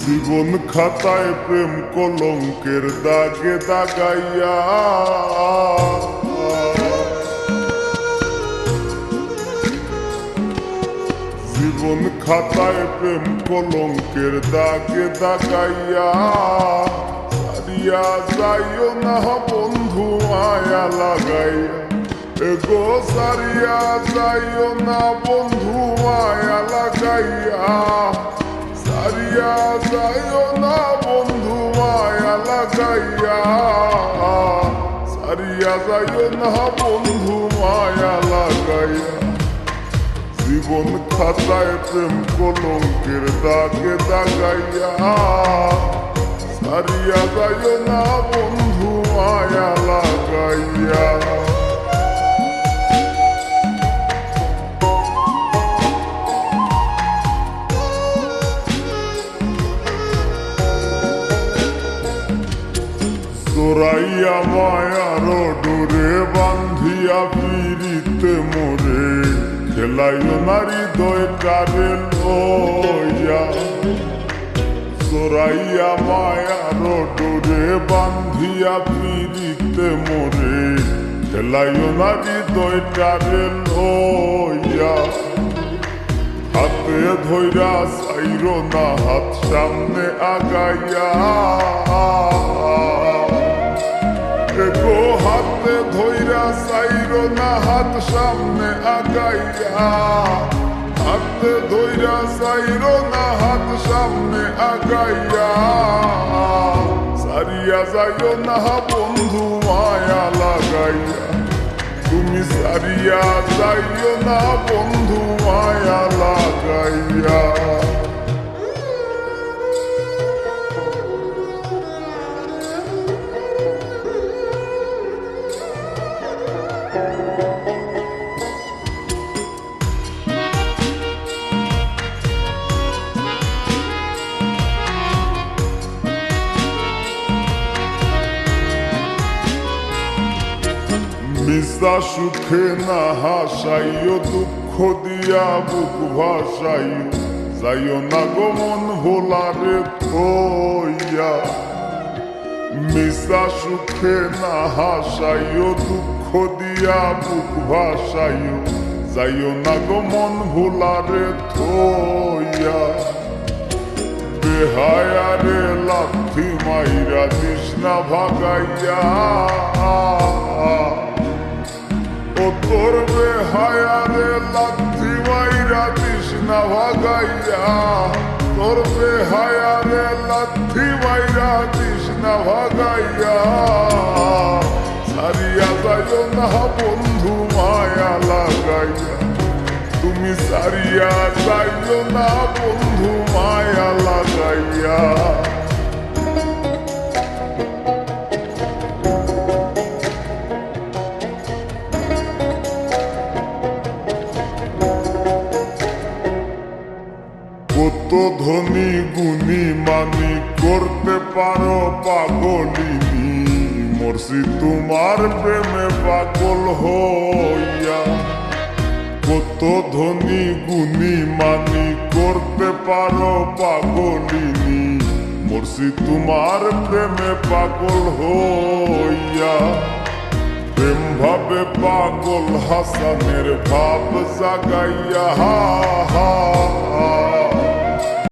জীবন খাতায় প্রেম কলঙ্কের দাগে দাগাইয়া জীবন খাতায় প্রেম কলঙ্কের দাগে দাগাইয়া সারিয়া যাইও না বন্ধু মায়া লাগাইয়া এগো সারিয়া যাইও না বন্ধু মায়া লাগাইয়া সারিয়া যাইও না বন্ধু মায়া লাগাইয়া সারিয়া যাইও না বন্ধু মায়া লাগাইয়া জীবন খাতায় প্রেম কলঙ্কের দাগে দাগাইয়া সারিয়া যাইও না বন্ধু মায়া লাগাইয়া তোরাইয়া মায়ার ডোরে বান্ধিয়া ফিরিতে মোরে খেলাইও নারী দয়টারে লইয়া তোরাইয়া মায়ার ডোরে বান্ধিয়া ফিরিতে মোরে খেলাইও নারী দয়টারে লইয়া হাতে ধইরা চাইরো না হাত সামনে আগাইয়া গো হাতে ধইরা চাইরো না হাত সামনে আগাইয়া হাতে ধইরা চাইরো না হাত সামনে আগাইয়া সারিয়া যাইও না বন্ধু মায়া লাগাইয়া তুমি সারিয়া যাইও না বন্ধু মায়া লাগাইয়া মিশা সুখে না হাসাইও দুঃখ দিয়া বুক ভাসাইও যাইও না গো মন ভোলারে থইয়া মিশা সুখে না হাসাইও দুঃখ দিয়া বুক ভাসাইও যাইও না গো মন ভোলারে থইয়া বেহায়ারে লাথি মাইরা দিস না ভাগাইয়া ও তোর বেহায়ারে লাথি মাইরা দিস না ভাগাইয়া তোর বেহায়ারে লাথি মাইরা দিস না ভাগাইয়া সারিয়া যাইও না বন্ধু মায়া লাগাইয়া তুমি সারিয়া যাইও না বন্ধু মায়া লাগাইয়া কত ধনী গুণী মানি করতে পারো পাগলিনী মরছি তোমার প্রেমে পাগল হইয়া কত ধনী গুণী মানি করতে পারো পাগলিনী মরছি তোমার প্রেমে পাগল হইয়া প্রেম ভাবে পাগল হাসানের ভাব জাগাইয়া হা হা